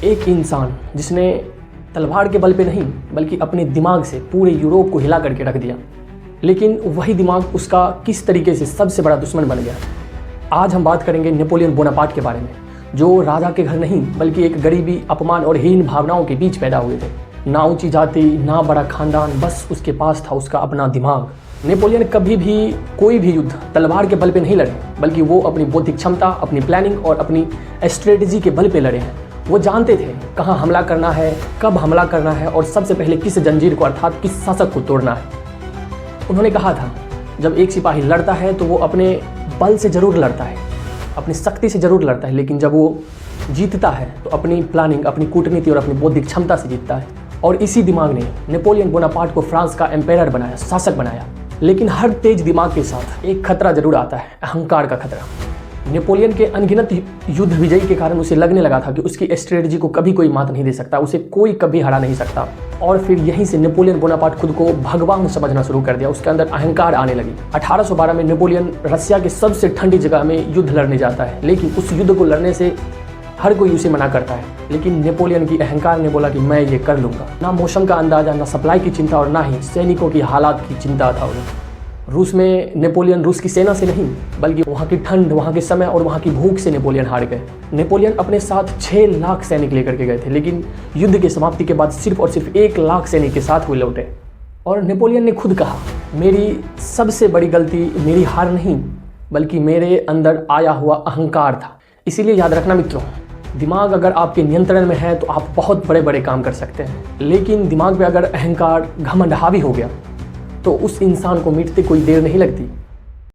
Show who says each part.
Speaker 1: एक इंसान जिसने तलवार के बल पे नहीं बल्कि अपने दिमाग से पूरे यूरोप को हिला करके रख दिया, लेकिन वही दिमाग उसका किस तरीके से सबसे बड़ा दुश्मन बन गया। आज हम बात करेंगे नेपोलियन बोनापार्ट के बारे में, जो राजा के घर नहीं बल्कि एक गरीबी, अपमान और हीन भावनाओं के बीच पैदा हुए थे। ना ऊंची जाति, ना बड़ा खानदान, बस उसके पास था उसका अपना दिमाग। नेपोलियन कभी भी कोई भी युद्ध तलवार के बल पे नहीं लड़े, बल्कि वो अपनी बौद्धिक क्षमता, अपनी प्लानिंग और अपनी स्ट्रेटजी के बल पे लड़े हैं। वो जानते थे कहाँ हमला करना है, कब हमला करना है और सबसे पहले किस जंजीर को अर्थात किस शासक को तोड़ना है। उन्होंने कहा था, जब एक सिपाही लड़ता है तो वो अपने बल से ज़रूर लड़ता है, अपनी शक्ति से ज़रूर लड़ता है, लेकिन जब वो जीतता है तो अपनी प्लानिंग, अपनी कूटनीति और अपनी बौद्धिक क्षमता से जीतता है। और इसी दिमाग ने नेपोलियन बोनापार्ट को फ्रांस का एम्पायर बनाया, शासक बनाया। लेकिन हर तेज दिमाग के साथ एक खतरा जरूर आता है, अहंकार का खतरा। नेपोलियन के अनगिनत युद्ध विजयी के कारण उसे लगने लगा था कि उसकी स्ट्रेटजी को कभी कोई मात नहीं दे सकता, उसे कोई कभी हरा नहीं सकता। और फिर यहीं से नेपोलियन बोनापार्ट खुद को भगवान समझना शुरू कर दिया, उसके अंदर अहंकार आने लगी। 1812 में नेपोलियन रसिया के सबसे ठंडी जगह में युद्ध लड़ने जाता है, लेकिन उस युद्ध को लड़ने से हर कोई उसे मना करता है। लेकिन नेपोलियन की अहंकार ने बोला कि मैं ये कर लूँगा। ना मौसम का अंदाजा, ना सप्लाई की चिंता और ना ही सैनिकों की हालात की चिंता था उन्हें। रूस में नेपोलियन रूस की सेना से नहीं बल्कि वहाँ की ठंड, वहाँ के समय और वहाँ की भूख से नेपोलियन हार गए। नेपोलियन अपने साथ 6 लाख सैनिक लेकर के गए थे, लेकिन युद्ध की समाप्ति के बाद सिर्फ और सिर्फ 1 लाख सैनिक के साथ हुए लौटे। और नेपोलियन ने खुद कहा, मेरी सबसे बड़ी गलती मेरी हार नहीं बल्कि मेरे अंदर आया हुआ अहंकार था। इसीलिए याद रखना मित्रों, दिमाग अगर आपके नियंत्रण में है तो आप बहुत बड़े बड़े काम कर सकते हैं, लेकिन दिमाग पे अगर अहंकार, घमंड हावी हो गया तो उस इंसान को मिटते कोई देर नहीं लगती।